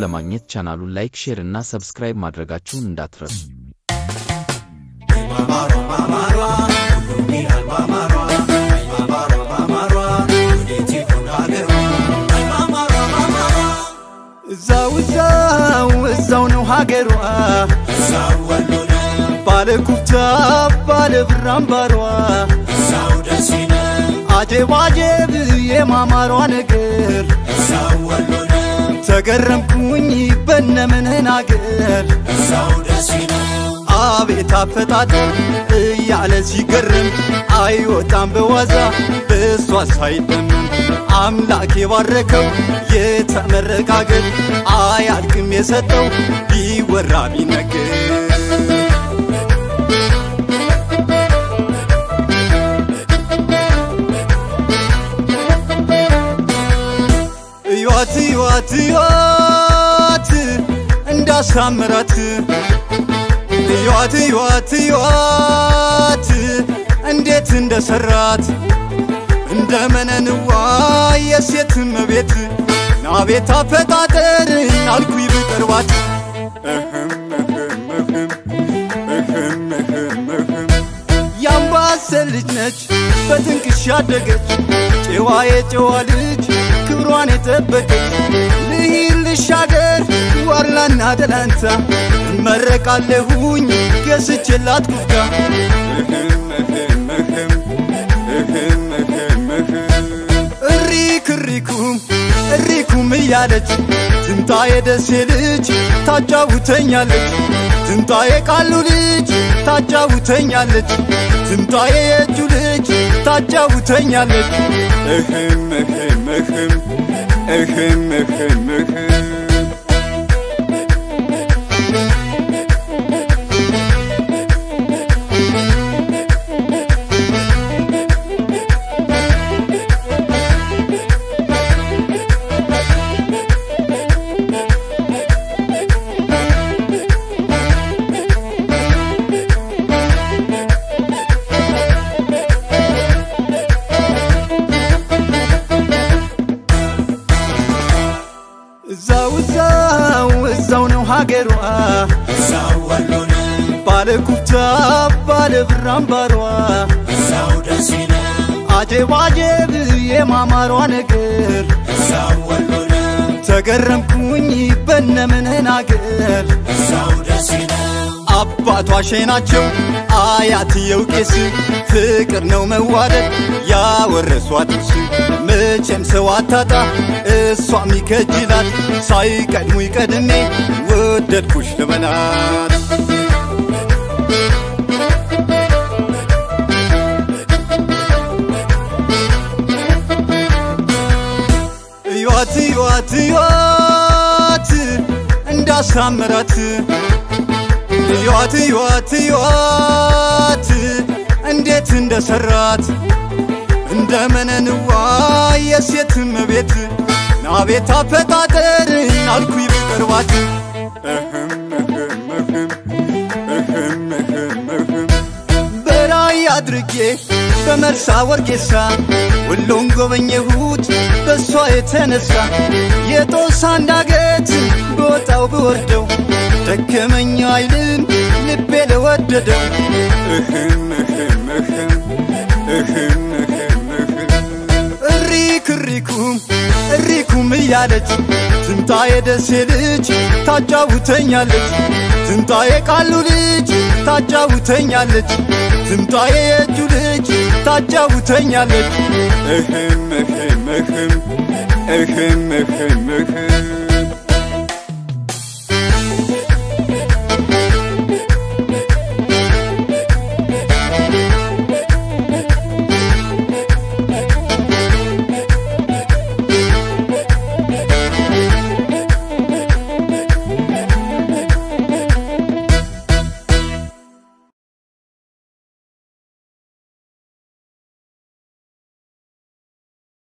ለማግኘት ቻናሉን ላይክ ሼር እና ሰብስክራይብ ማድረጋችሁን እንዳትረሱ እዛው ነው ሀገሯ እዛው ወሎነ ባለኩፍታ ባለብራምባሯ እዛው ደሲነ አጀባጀብ የማማሯ ነገር እዛው ወሎነ ተገረምኩኝ በነመነን አገር እዛው ደሲነ አቤት አፈጣጠር እያለ ሲገርም አይወጣም በዋዛ በሷ ሳይደም አምላክ የባረከው የተመረቃገር አያልቅም የሰጠው ቢወራ ቢነገር እዩዋት እንዳሳምራት እዩዋት እንዴት እንደሰራት እንደመነንዋ የሴትም ቤት ናቤት አፈጣጠር አልኩኝ ብቀርባት ያምባሰል ልጅ ነች በትንቅሽ ያደገች ጨዋ ልጅ ክብሯን የጠበቀች ልሂድ ልሻገር ዋርላና ደላንታ እመረቃለሁኝ ገስቼላት ኩፍታ እሪኩም እያለች ትምጣዬ ደሴ ልጅ ታጫውተኛለች ትምጣዬ ቃሉ ልጅ ታጫውተኛለች ትምጣዬ የእጁ ልጅ ታጫውተኛለች እዛው ነው ሀገሯ እዛው ወሎነ ባለኩፍታ ባለብራምባሯ እዛው ደሲነ አጀባጀብ የማማሯ ነገር እዛው ወሎነ ተገረምኩኝ በነመነን አገር እዛው ደሲነ አባቷ ሸናቸው አያትየው ቄስ ፍቅር ነው መዋደድ ያወረሷት መቼም ሰው አታጣ እሷም ይከጅላት ሳይቀድሙ ይቀድሜ ወደድኩሽ ልበላት እዩዋት እንዳሳምራት እዩዋት እንዴት እንደሰራት እንደመነንዋ የሴትም ቤት ናቤት አፈጣጠር አልኩኝ ብቀርባት በራይ አድርጌ በመርሳ ወርጌሳ ወሎን ጎበኘሁት በሷ የተነሳ የጦሳ እንዳገት በወጣው በወርደው ደከመኝ አይልም ልቤ ለወደደው እሪኩም እያለች ትምጣዬ ደሴ ልጅ ታጫውተኛለች ትምጣዬ ቃሉ ልጅ ታጫውተኛለች ትምጣዬ የእጁ ልጅ ታጫውተኛለች